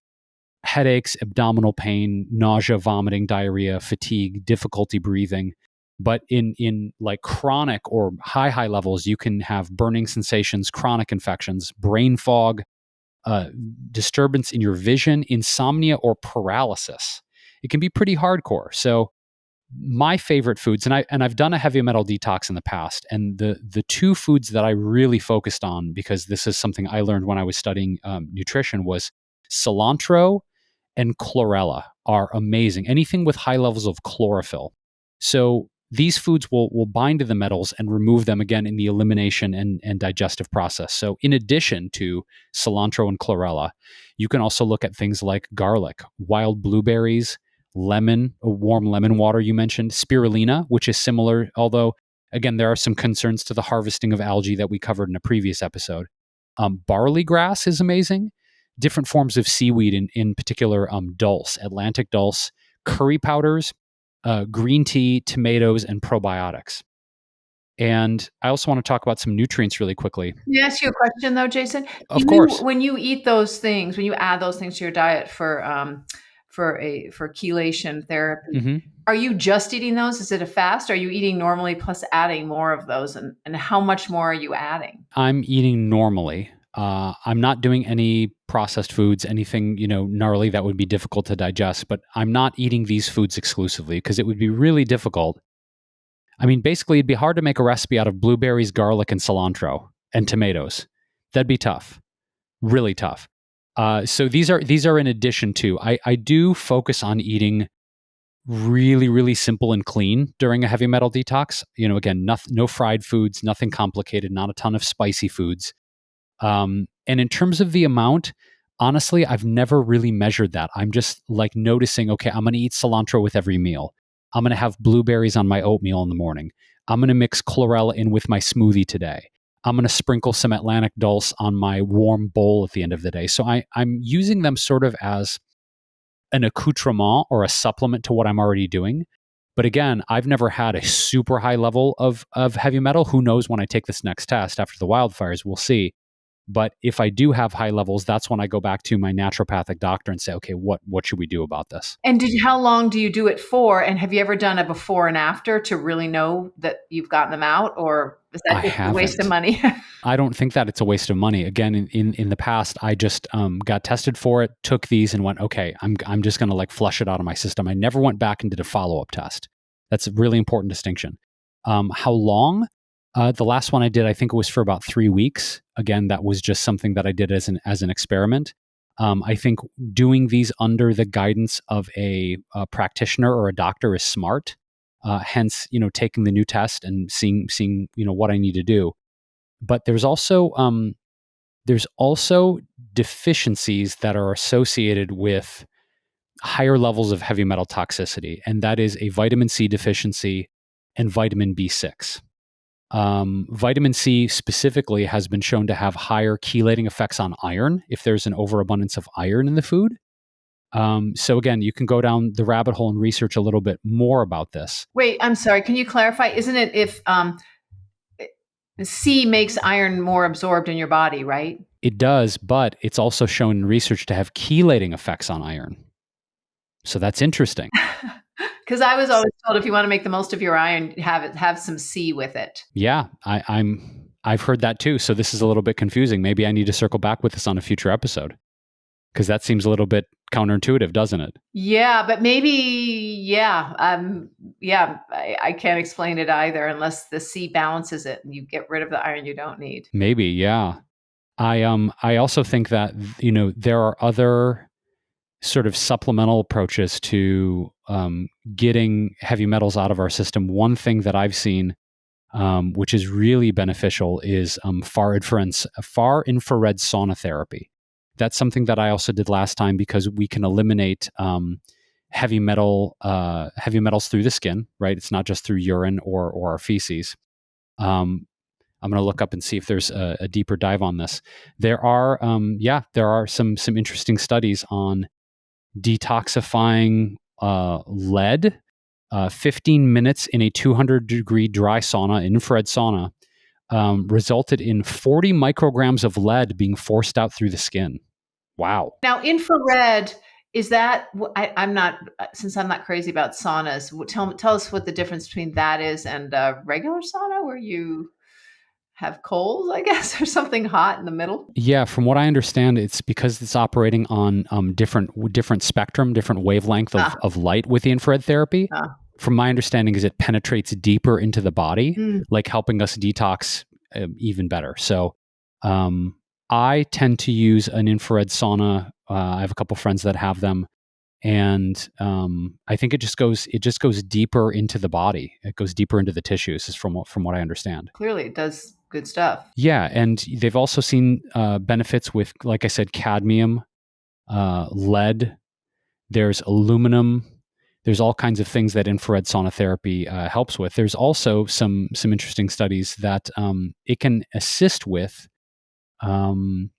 headaches, abdominal pain, nausea, vomiting, diarrhea, fatigue, difficulty breathing. But in like chronic or high levels, you can have burning sensations, chronic infections, brain fog, disturbance in your vision, insomnia, or paralysis. It can be pretty hardcore. So my favorite foods, and I've done a heavy metal detox in the past, and the two foods that I really focused on, because this is something I learned when I was studying nutrition, was cilantro and chlorella are amazing. Anything with high levels of chlorophyll. So these foods will bind to the metals and remove them again in the elimination and digestive process. So in addition to cilantro and chlorella, you can also look at things like garlic, wild blueberries, lemon, warm lemon water you mentioned, spirulina, which is similar, although again, there are some concerns to the harvesting of algae that we covered in a previous episode. Barley grass is amazing. Different forms of seaweed, in particular, dulse, Atlantic dulse, curry powders, green tea, tomatoes, and probiotics. And I also want to talk about some nutrients really quickly.
Can I ask you a question though, Jason?
Of course.
When you eat those things, when you add those things to your diet for chelation therapy,
Mm-hmm.
are you just eating those? Is it a fast? Are you eating normally plus adding more of those? And how much more are you adding?
I'm eating normally. I'm not doing any processed foods, anything, gnarly that would be difficult to digest, but I'm not eating these foods exclusively because it would be really difficult. I mean, basically, it'd be hard to make a recipe out of blueberries, garlic, and cilantro and tomatoes. That'd be tough, really tough. So these are in addition to. I do focus on eating really, really simple and clean during a heavy metal detox. Again, no fried foods, nothing complicated, not a ton of spicy foods. And in terms of the amount, honestly, I've never really measured that. I'm just like noticing, okay, I'm going to eat cilantro with every meal. I'm going to have blueberries on my oatmeal in the morning. I'm going to mix chlorella in with my smoothie today. I'm going to sprinkle some Atlantic dulse on my warm bowl at the end of the day. So I'm using them sort of as an accoutrement or a supplement to what I'm already doing. But again, I've never had a super high level of heavy metal. Who knows when I take this next test after the wildfires, we'll see. But if I do have high levels, that's when I go back to my naturopathic doctor and say, okay, what should we do about this?
And how long do you do it for? And have you ever done a before and after to really know that you've gotten them out? Or is that just a waste of money?
I don't think that it's a waste of money. Again, in the past, I just got tested for it, took these and went, okay, I'm just going to like flush it out of my system. I never went back and did a follow-up test. That's a really important distinction. How long? The last one I did, I think it was for about 3 weeks. Again, that was just something that I did as an experiment. I think doing these under the guidance of a practitioner or a doctor is smart. Hence, taking the new test and seeing what I need to do. But there's also deficiencies that are associated with higher levels of heavy metal toxicity, and that is a vitamin C deficiency and vitamin B6. Vitamin C specifically has been shown to have higher chelating effects on iron if there's an overabundance of iron in the food. So again, you can go down the rabbit hole and research a little bit more about this.
Wait, I'm sorry. Can you clarify? Isn't it if C makes iron more absorbed in your body, right?
It does, but it's also shown in research to have chelating effects on iron. So that's interesting.
Because I was always told if you want to make the most of your iron, have some C with it.
Yeah, I've heard that too. So this is a little bit confusing. Maybe I need to circle back with this on a future episode because that seems a little bit counterintuitive, doesn't it?
Yeah, but maybe, I can't explain it either unless the C balances it and you get rid of the iron you don't need.
Maybe, yeah. I also think that there are other sort of supplemental approaches to getting heavy metals out of our system. One thing that I've seen, which is really beneficial, is far infrared sauna therapy. That's something that I also did last time because we can eliminate heavy metals through the skin. Right, it's not just through urine or our feces. I'm going to look up and see if there's a deeper dive on this. There are some interesting studies on detoxifying lead. 15 minutes in a 200-degree dry sauna, infrared sauna, resulted in 40 micrograms of lead being forced out through the skin. Wow.
Now, infrared is that I'm not, since I'm not crazy about saunas, tell us what the difference between that is and a regular sauna where you have coals, I guess, or something hot in the middle.
Yeah, from what I understand, it's because it's operating on different spectrum, different wavelength
Ah,
of light with the infrared therapy.
ah.
From my understanding, is it penetrates deeper into the body,
Mm,
like helping us detox even better. So, um, I tend to use an infrared sauna. I have a couple friends that have them, and I think it just goes deeper into the body. It goes deeper into the tissues, is from what I understand.
clearly, it does good stuff.
Yeah, and they've also seen benefits with, like I said, cadmium, lead. There's aluminum. There's all kinds of things that infrared sauna therapy helps with. There's also some interesting studies that it can assist with um,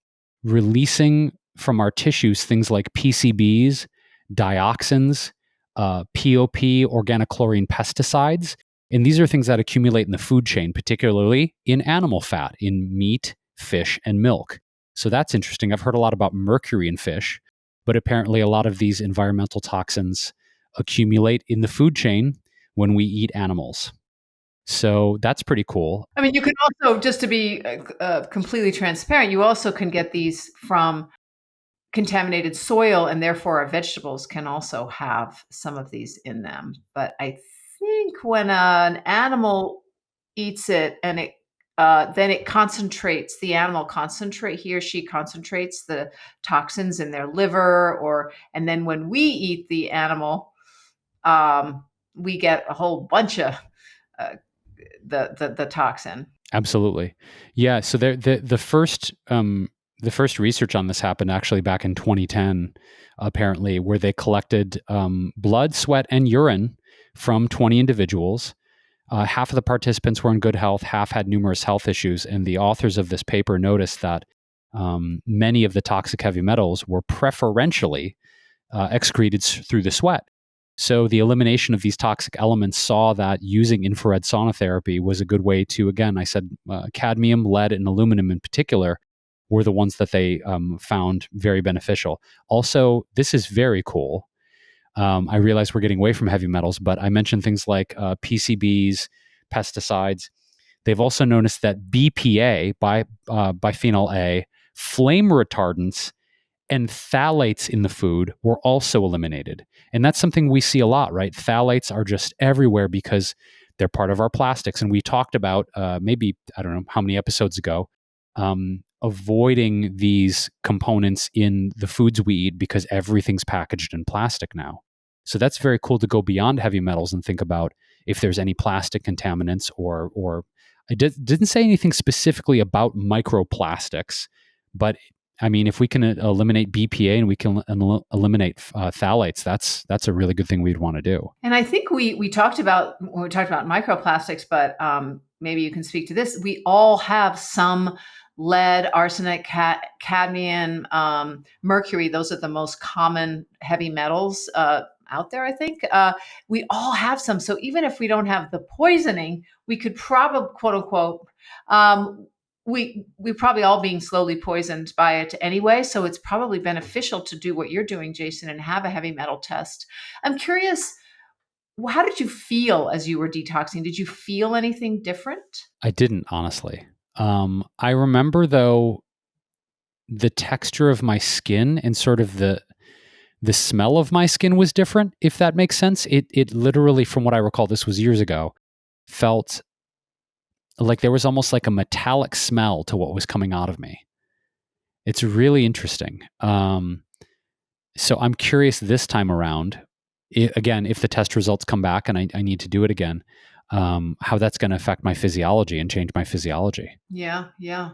releasing from our tissues things like PCBs, dioxins, POP, organochlorine pesticides. And these are things that accumulate in the food chain, particularly in animal fat, in meat, fish, and milk. So that's interesting. I've heard a lot about mercury in fish, but apparently a lot of these environmental toxins accumulate in the food chain when we eat animals. So that's pretty cool.
I mean, you can also, just to be completely transparent, you also can get these from contaminated soil, and therefore our vegetables can also have some of these in them. But I think when an animal eats it and it then it concentrates, the animal concentrate, he or she concentrates the toxins in their liver, or and then when we eat the animal, we get a whole bunch of uh, the toxin.
Absolutely. Yeah. So the first research on this happened actually back in 2010, apparently, where they collected blood, sweat, and urine from 20 individuals. Half of the participants were in good health, half had numerous health issues. And the authors of this paper noticed that many of the toxic heavy metals were preferentially excreted through the sweat. So the elimination of these toxic elements saw that using infrared sauna therapy was a good way to, again, I said cadmium, lead, and aluminum in particular were the ones that they found very beneficial. Also, this is very cool. I realize we're getting away from heavy metals, but I mentioned things like PCBs, pesticides. They've also noticed that BPA, bisphenol A, flame retardants, and phthalates in the food were also eliminated. And that's something we see a lot, right? Phthalates are just everywhere because they're part of our plastics. And we talked about maybe, I don't know how many episodes ago, avoiding these components in the foods we eat because everything's packaged in plastic now. So that's very cool to go beyond heavy metals and think about if there's any plastic contaminants or I didn't say anything specifically about microplastics, but I mean, if we can eliminate BPA and we can eliminate phthalates, that's a really good thing we'd want to do.
And I think we talked about, when we talked about microplastics, but maybe you can speak to this. We all have some lead, arsenic, cadmium, mercury. Those are the most common heavy metals out there, I think. We all have some. So even if we don't have the poisoning, we could probably, quote unquote, we probably all being slowly poisoned by it anyway. So it's probably beneficial to do what you're doing, Jason, and have a heavy metal test. I'm curious, how did you feel as you were detoxing? Did you feel anything different?
I didn't, honestly. I remember, though, the texture of my skin and sort of the smell of my skin was different, if that makes sense. It literally, from what I recall, this was years ago, felt like there was almost like a metallic smell to what was coming out of me. It's really interesting. So I'm curious this time around, again, if the test results come back and I need to do it again, how that's going to affect my physiology and change my physiology.
Yeah, yeah.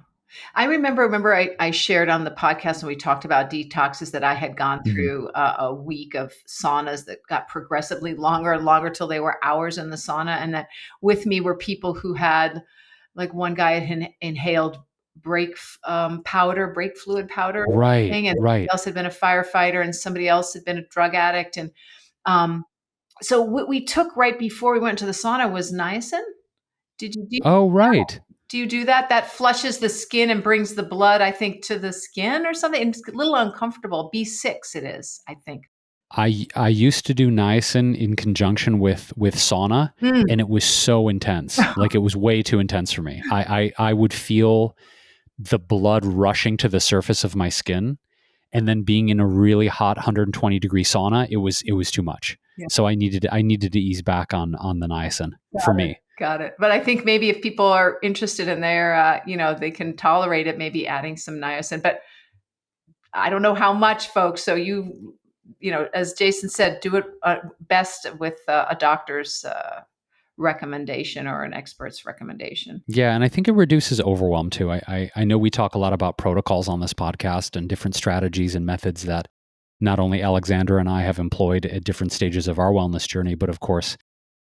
I remember I shared on the podcast when we talked about detoxes that I had gone
Mhm.
through a week of saunas that got progressively longer and longer till they were hours in the sauna. And that with me were people who had, like one guy had inhaled brake fluid powder
Right,
thing, and somebody
right.
else had been a firefighter, and somebody else had been a drug addict. And um, so what we took right before we went to the sauna was niacin. Did you do
Oh, right.
do you do that? That flushes the skin and brings the blood, I think, to the skin or something. It's a little uncomfortable. B6 it is, I think.
I used to do niacin in conjunction with sauna,
Mm.
and it was so intense. Like, it was way too intense for me. I would feel the blood rushing to the surface of my skin, and then being in a really hot 120-degree sauna, it was too much.
Yeah.
So I needed to ease back on the niacin for me.
Got it. But I think maybe if people are interested in their, they can tolerate it, maybe adding some niacin. But I don't know how much, folks. So as Jason said, do it best with a doctor's recommendation or an expert's recommendation.
Yeah, and I think it reduces overwhelm too. I know we talk a lot about protocols on this podcast and different strategies and methods that not only Alexandra and I have employed at different stages of our wellness journey, but of course,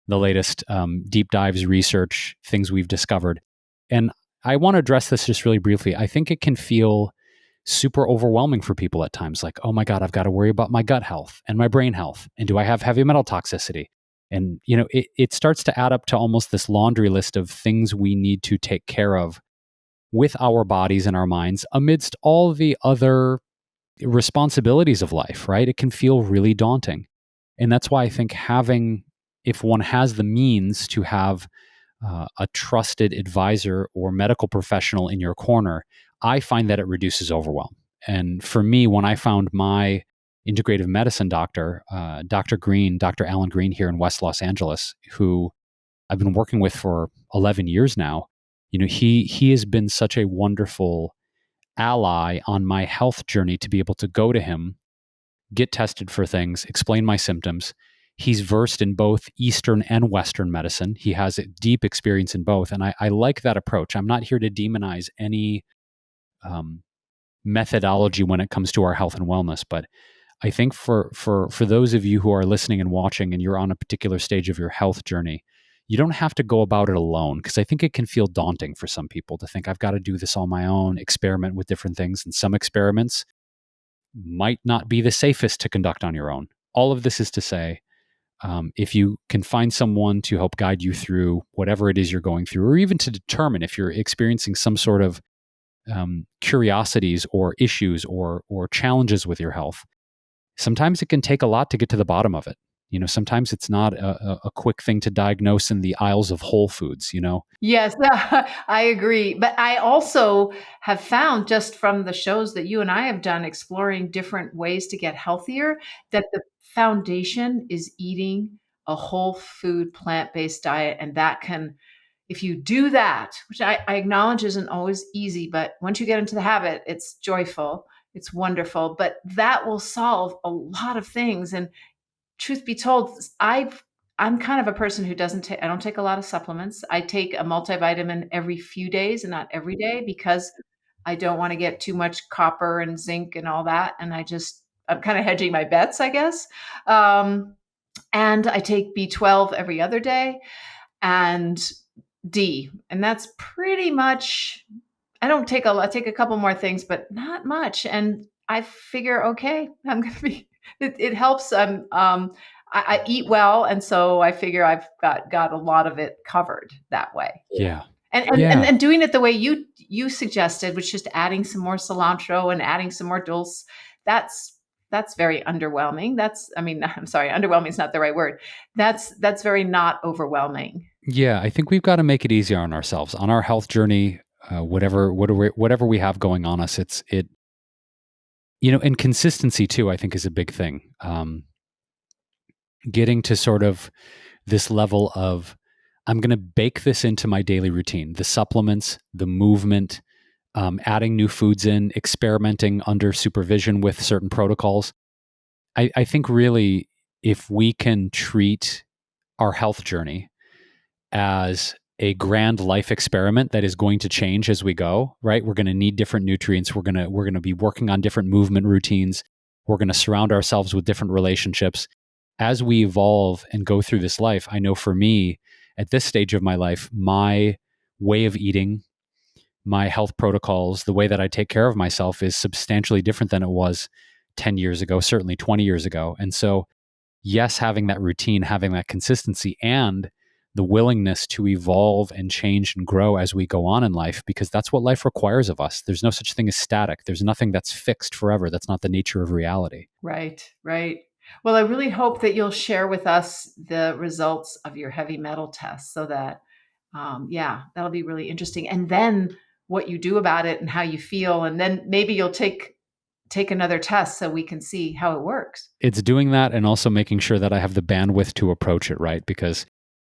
the latest deep dives, research, things we've discovered. And I want to address this just really briefly. I think it can feel super overwhelming for people at times. Like, oh my God, I've got to worry about my gut health and my brain health. And do I have heavy metal toxicity? And, it starts to add up to almost this laundry list of things we need to take care of with our bodies and our minds amidst all the other responsibilities of life, right? It can feel really daunting. And that's why I think if one has the means to have a trusted advisor or medical professional in your corner, I find that it reduces overwhelm. And for me, when I found my integrative medicine doctor, Dr. Alan Green here in West Los Angeles, who I've been working with for 11 years now, he has been such a wonderful ally on my health journey to be able to go to him, get tested for things, explain my symptoms. He's versed in both Eastern and Western medicine. He has a deep experience in both. And I like that approach. I'm not here to demonize any methodology when it comes to our health and wellness. But I think for those of you who are listening and watching and you're on a particular stage of your health journey, you don't have to go about it alone, because I think it can feel daunting for some people to think, I've got to do this on my own, experiment with different things. And some experiments might not be the safest to conduct on your own. All of this is to say, if you can find someone to help guide you through whatever it is you're going through, or even to determine if you're experiencing some sort of curiosities or issues or challenges with your health, sometimes it can take a lot to get to the bottom of it. Sometimes it's not a quick thing to diagnose in the aisles of Whole Foods,
Yes, I agree. But I also have found, just from the shows that you and I have done exploring different ways to get healthier, that the foundation is eating a whole food, plant-based diet. And that can, if you do that, which I acknowledge isn't always easy, but once you get into the habit, it's joyful, it's wonderful. But that will solve a lot of things. And truth be told, I'm kind of a person who I don't take a lot of supplements. I take a multivitamin every few days and not every day, because I don't want to get too much copper and zinc and all that. And I'm kind of hedging my bets, I guess. And I take B12 every other day and D. And that's pretty much, I take a couple more things, but not much. And I figure, okay, I'm going to be, it helps. I eat well. And so I figure I've got a lot of it covered that way.
Yeah.
And doing it the way you suggested, which is just adding some more cilantro and adding some more dulse, that's very underwhelming. I'm sorry, underwhelming is not the right word. That's very not overwhelming.
Yeah, I think we've got to make it easier on ourselves, on our health journey, whatever we have going on us. And consistency too, I think, is a big thing. Getting to sort of this level of, I'm going to bake this into my daily routine, the supplements, the movement, adding new foods in, experimenting under supervision with certain protocols. I think really, if we can treat our health journey as a grand life experiment that is going to change as we go, right? We're going to need different nutrients. We're going to be working on different movement routines. We're going to surround ourselves with different relationships. As we evolve and go through this life, I know for me, at this stage of my life, my way of eating, my health protocols, the way that I take care of myself is substantially different than it was 10 years ago, certainly 20 years ago. And so, yes, having that routine, having that consistency, and the willingness to evolve and change and grow as we go on in life, because that's what life requires of us. There's no such thing as static. There's nothing that's fixed forever. That's not the nature of reality.
Right, right. Well, I really hope that you'll share with us the results of your heavy metal test so that, yeah, that'll be really interesting. And then what you do about it and how you feel. And then maybe you'll take another test so we can see how it works.
It's doing that and also making sure that I have the bandwidth to approach it right, because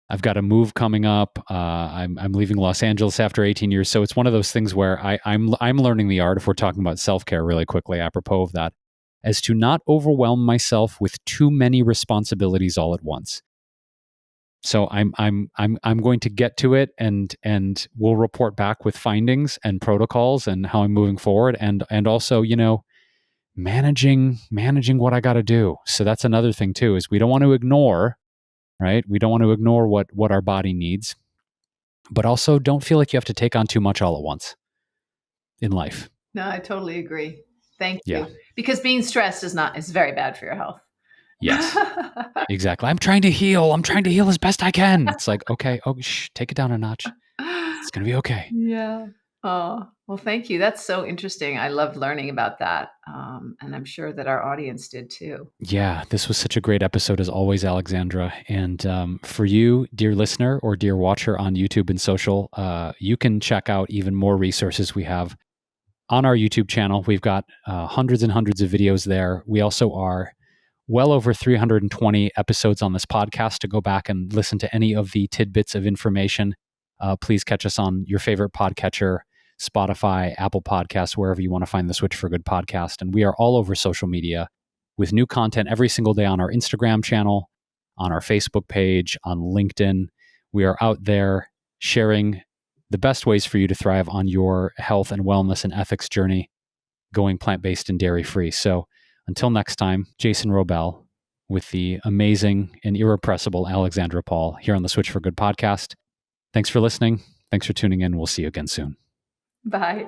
I've got a move coming up. I'm leaving Los Angeles after 18 years, so it's one of those things where I'm learning the art. If we're talking about self-care really quickly, apropos of that, as to not overwhelm myself with too many responsibilities all at once. So I'm going to get to it, and we'll report back with findings and protocols and how I'm moving forward, and also, managing what I got to do. So that's another thing too, is we don't want to ignore, right? We don't want to ignore what our body needs, but also don't feel like you have to take on too much all at once in life.
No, I totally agree. Thank
Yeah.
you. Because being stressed is very bad for your health.
Yes, exactly. I'm trying to heal as best I can. It's like, okay, take it down a notch. It's going to be okay.
Yeah. Oh, well, thank you. That's so interesting. I loved learning about that. And I'm sure that our audience did too.
Yeah, this was such a great episode as always, Alexandra. And for you, dear listener or dear watcher on YouTube and social, you can check out even more resources we have on our YouTube channel. We've got hundreds and hundreds of videos there. We also are well over 320 episodes on this podcast. To go back and listen to any of the tidbits of information, please catch us on your favorite podcatcher, Spotify, Apple Podcasts, wherever you want to find the Switch for Good podcast. And we are all over social media with new content every single day on our Instagram channel, on our Facebook page, on LinkedIn. We are out there sharing the best ways for you to thrive on your health and wellness and ethics journey, going plant-based and dairy-free. So until next time, Jason Wrobel with the amazing and irrepressible Alexandra Paul here on the Switch for Good podcast. Thanks for listening. Thanks for tuning in. We'll see you again soon.
Bye.